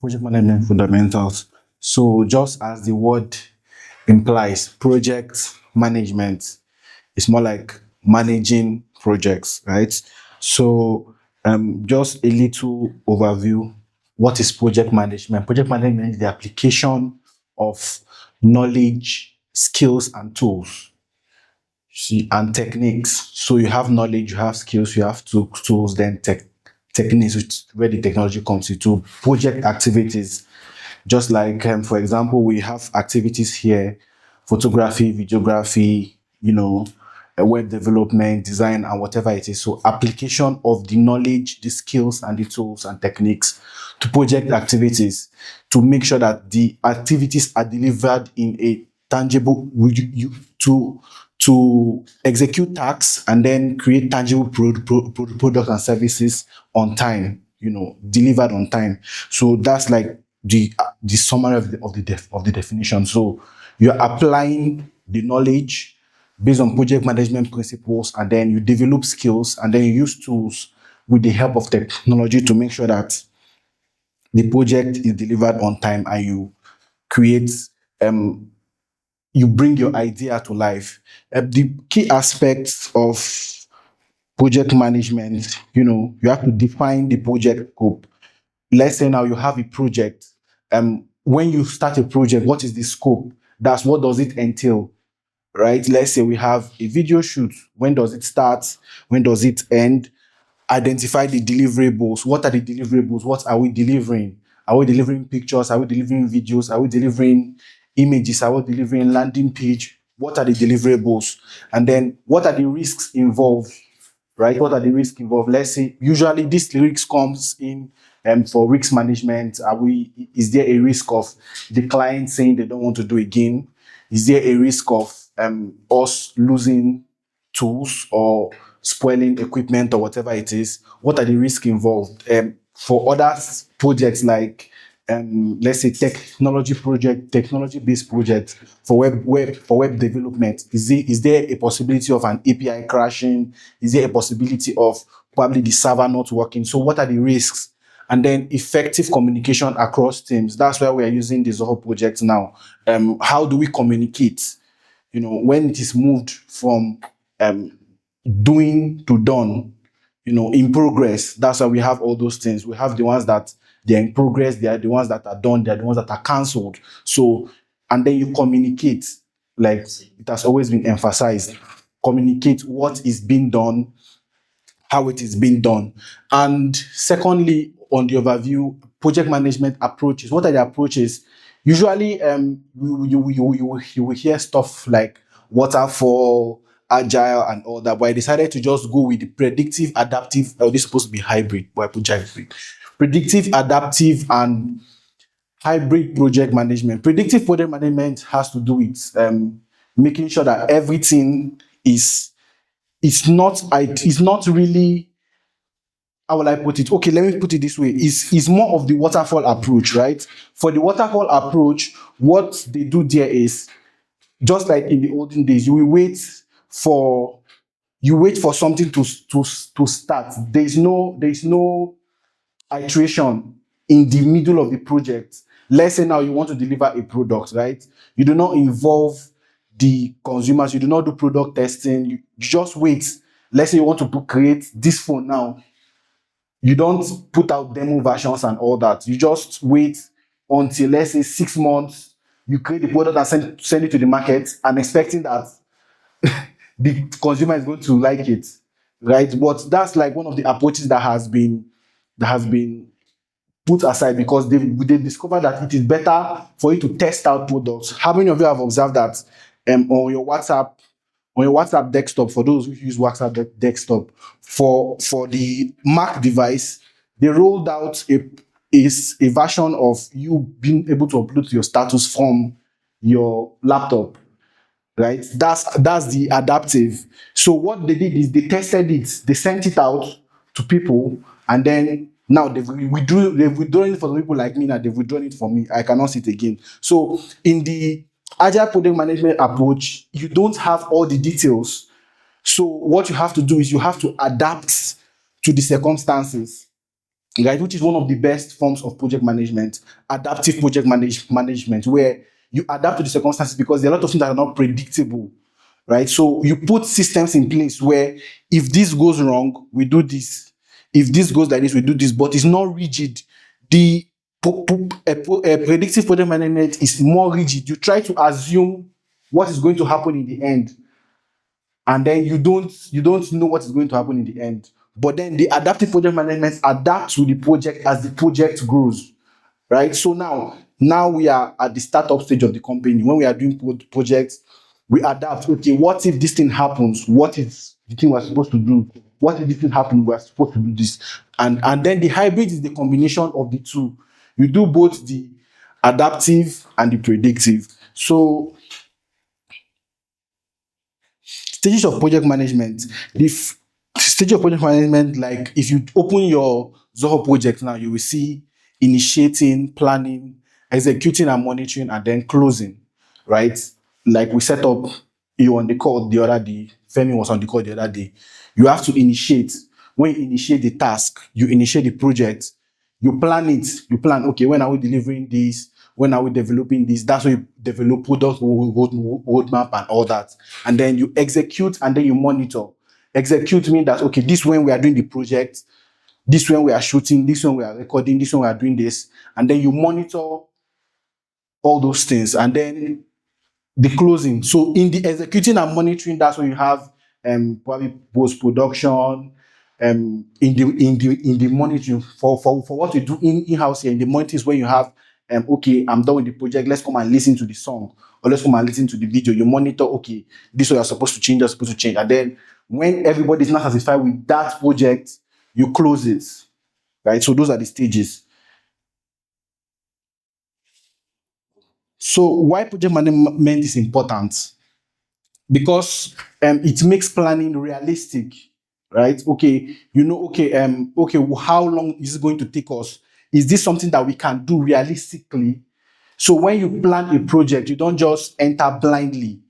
Project management fundamentals. So, just as the word implies, project management is more like managing projects, right? So, just a little overview. What is project management? Project management is the application of knowledge, skills, and tools. See, and techniques. So you have knowledge, you have skills, you have tools, then techniques, which where the technology comes into project activities. Just like, for example, we have activities here: photography, videography, web development, design, and whatever it is. So application of the knowledge, the skills, and the tools and techniques to project activities to make sure that the activities are delivered in a tangible to execute tasks and then create tangible products and services on time, delivered on time. So that's like the summary of the definition. So you're applying the knowledge based on project management principles, and then you develop skills, and then you use tools with the help of technology to make sure that the project is delivered on time, and create um you bring your idea to life. The key aspects of project management, you have to define the project scope. Let's say now you have a project. When you start a project, what is the scope? That's what does it entail, right? Let's say we have a video shoot. When does it start? When does it end? Identify the deliverables. What are the deliverables? What are we delivering? Are we delivering pictures? Are we delivering videos? Are we delivering images? Are we delivering landing page? What are the deliverables? And then what are the risks involved? Right? What are the risks involved? Let's say usually this risk comes in for risk management. Is there a risk of the client saying they don't want to do again? Is there a risk of us losing tools or spoiling equipment or whatever it is? What are the risks involved? For other projects like let's say technology-based project for web development, is there a possibility of an API crashing? Is there a possibility of probably the server not working? So what are the risks? And then effective communication across teams. That's why we are using this whole project now. How do we communicate? When it is moved from doing to done, in progress. That's why we have all those things. We have the ones that they're in progress, they are the ones that are done, they're the ones that are cancelled. So, and then you communicate, like it has always been emphasized. Communicate what is being done, how it is being done. And secondly, on the overview, project management approaches. What are the approaches? Usually, you will hear stuff like waterfall, agile, and all that. But I decided to just go with the predictive, adaptive. Oh, this is supposed to be hybrid, but I put hybrid. Predictive, adaptive, and hybrid project management. Predictive project management has to do with making sure that everything is it's not really, how will I put it? Okay, let me put it this way. Is more of the waterfall approach, right? For the waterfall approach, what they do there is just like in the olden days, for you wait for something to start. There's no iteration in the middle of the project. Let's say now you want to deliver a product, right? You do not involve the consumers, you do not do product testing, you just wait. Let's say you want to create this phone now. You don't put out demo versions and all that. You just wait until, let's say, 6 months. You create the product and send it to the market and expecting that the consumer is going to like it, right? But that's like one of the approaches that has been put aside because they discovered that it is better for you to test out products. How many of you have observed that on your WhatsApp desktop, for those who use WhatsApp desktop, for the Mac device, they rolled out a version of you being able to upload your status from your laptop, right? That's the adaptive. So what they did is they tested it, they sent it out to people, and then now they've withdrawn it for the people like me. Now they've withdrawn it for me. I cannot see it again. So in the agile project management approach, you don't have all the details. So what you have to do is you have to adapt to the circumstances. right? Which is one of the best forms of project management, adaptive project management, where you adapt to the circumstances because there are a lot of things that are not predictable, right? So you put systems in place where if this goes wrong, we do this. If this goes like this, we do this, but it's not rigid. The a predictive project management is more rigid. You try to assume what is going to happen in the end, and then you don't know what is going to happen in the end. But then the adaptive project management adapts to the project as the project grows, right? So now we are at the startup stage of the company. When we are doing projects, we adapt. Okay, what if this thing happens? What if the thing we're supposed to do? What if this thing happens? We're supposed to do this, and then the hybrid is the combination of the two. You do both the adaptive and the predictive. So stages of project management. Stage of project management, like if you open your Zoho project now, you will see initiating, planning, executing and monitoring, and then closing, right? Like we set up you on the call the other day, Femi was on the call the other day. You have to initiate. When you initiate the task, you initiate the project, you plan it. You plan, okay, when are we delivering this? When are we developing this? That's when you develop product roadmap and all that. And then you execute and then you monitor. Execute means that, okay, this when we are doing the project, this when we are shooting, this when we are recording, this when we are doing this. And then you monitor all those things. And then the closing. So in the executing and monitoring, that's when you have probably post production. In the monitoring for what you do in-house here in the monitoring is when you have okay, I'm done with the project, let's come and listen to the song, or let's come and listen to the video. You monitor, okay, this is what you're supposed to change, you're supposed to change. And then when everybody's not satisfied with that project, you close it. Right? So those are the stages. So why project management is important? Because it makes planning realistic, right? Okay, okay, how long is it going to take us? Is this something that we can do realistically? So when you plan a project, you don't just enter blindly,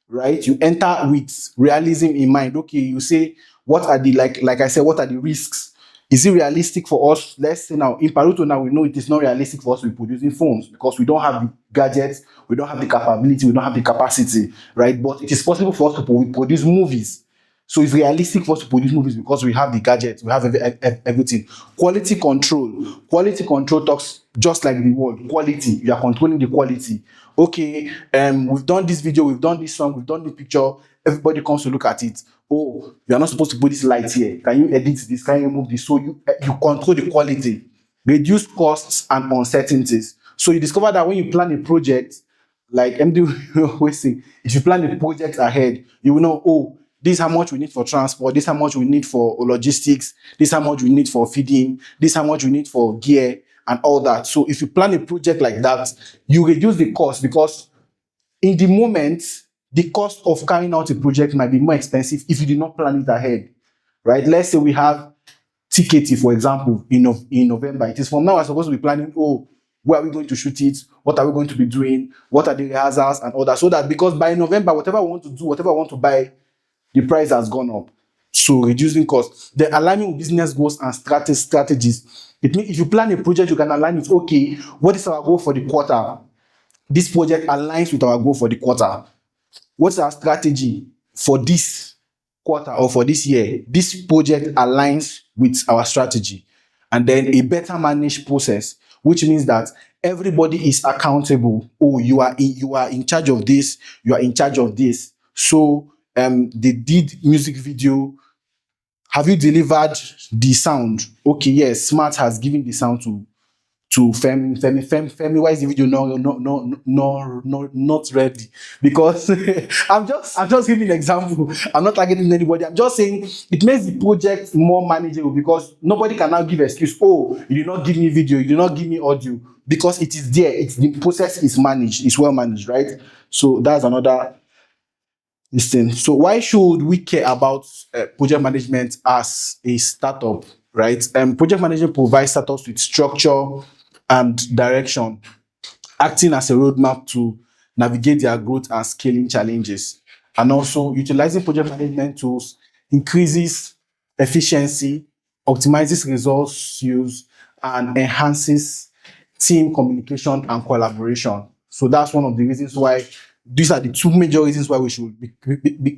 right? You enter with realism in mind. Okay, you say, what are the, like I said, what are the risks? Is it realistic for us? Let's say now in Paruto, now we know it is not realistic for us to be producing phones because we don't have the gadgets, we don't have the capability, we don't have the capacity, right? But it is possible for us to produce movies. So it's realistic for us to produce movies because we have the gadgets, we have everything. Quality control talks just like the word quality. You are controlling the quality. Okay, we've done this video, we've done this song, we've done this picture. Everybody comes to look at it. Oh, you are not supposed to put this light here. Can you edit this? Can you remove this? So you control the quality, reduce costs and uncertainties. So you discover that when you plan a project, like MD always say, if you plan a project ahead, you will know, oh, this is how much we need for transport, this is how much we need for logistics, this is how much we need for feeding, this is how much we need for gear and all that. So if you plan a project like that, you reduce the cost because in the moment, the cost of carrying out a project might be more expensive if you did not plan it ahead, right? Let's say we have TKT, for example, in November. It is from now we're supposed to be planning, oh, where are we going to shoot it? What are we going to be doing? What are the rehearsals and all that? So that because by November, whatever we want to do, whatever I want to buy, the price has gone up. So reducing costs. Then aligning with business goals and strategies. It means if you plan a project, you can align with, okay, what is our goal for the quarter? This project aligns with our goal for the quarter. What's our strategy for this quarter or for this year? This project aligns with our strategy. And then a better managed process, which means that everybody is accountable. Oh, you are in charge of this, you are in charge of this. So they did music video. Have you delivered the sound? Okay, yes, Smart has given the sound to Femi, why is the video not ready? Because I'm just giving an example. I'm not targeting anybody. I'm just saying it makes the project more manageable because nobody can now give excuse. Oh, you did not give me video, you did not give me audio, because it is there. It's the process is managed, it's well managed, right? So that's another thing. So why should we care about project management as a startup, right? Project management provides startups with structure and direction, acting as a roadmap to navigate their growth and scaling challenges. And also, utilizing project management tools increases efficiency, optimizes resource use, and enhances team communication and collaboration. So that's one of the reasons why these are the two major reasons why we should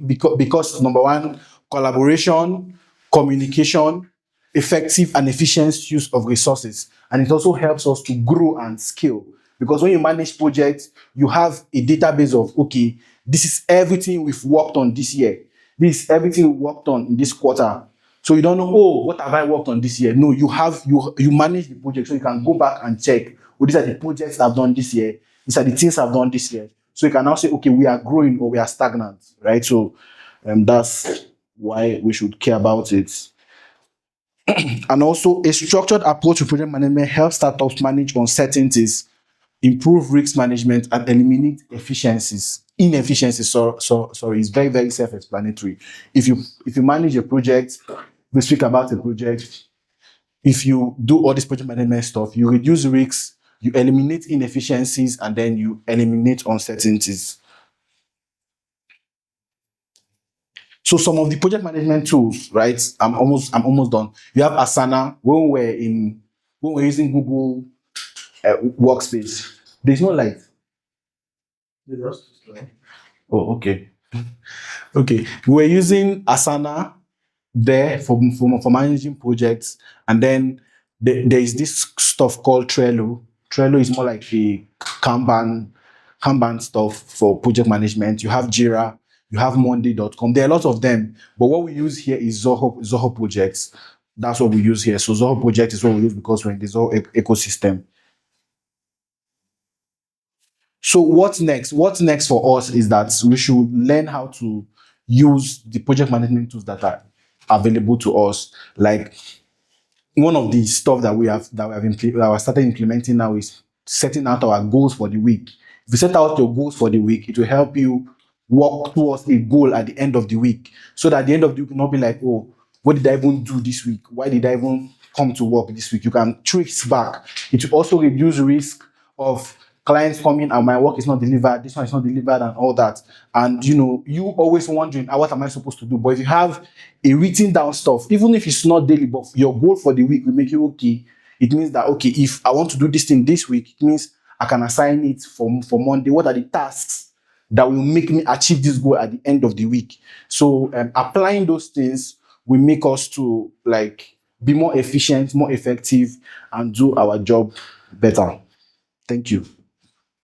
because number one, collaboration, communication, effective and efficient use of resources, and it also helps us to grow and scale. Because when you manage projects, you have a database of, okay, this is everything we've worked on this year, this is everything we worked on in this quarter. So you don't know, oh, what have I worked on this year? No, you manage the project, so you can go back and check, oh, these are the projects I've done this year, these are the things I've done this year. So you can now say, okay, we are growing or we are stagnant, right? So that's why we should care about it. And also, a structured approach to project management helps startups manage uncertainties, improve risk management, and eliminate inefficiencies. Sorry, it's very, very self-explanatory. If you manage a project, we speak about a project. If you do all this project management stuff, you reduce risks, you eliminate inefficiencies, and then you eliminate uncertainties. So some of the project management tools, right? I'm almost done. You have Asana. When we're using Google Workspace, there's no light. Oh, okay. Okay. We're using Asana there for managing projects, and then there is this stuff called Trello. Trello is more like a Kanban stuff for project management. You have Jira, you have Monday.com. There are a lot of them, but what we use here is Zoho Projects. That's what we use here. So Zoho Project is what we use because we're in the Zoho ecosystem. So what's next? What's next for us is that we should learn how to use the project management tools that are available to us. Like one of the stuff that we started implementing now is setting out our goals for the week. If you set out your goals for the week, it will help you work towards a goal at the end of the week. So that at the end of the week, you will not be like, oh, what did I even do this week? Why did I even come to work this week? You can trace back. It will also reduce risk of clients coming and my work is not delivered, this one is not delivered, and all that. And you always wondering, what am I supposed to do? But if you have a written down stuff, even if it's not daily, but your goal for the week will make you okay. It means that, okay, if I want to do this thing this week, it means I can assign it for Monday. What are the tasks that will make me achieve this goal at the end of the week? So applying those things will make us to be more efficient, more effective, and do our job better. Thank you.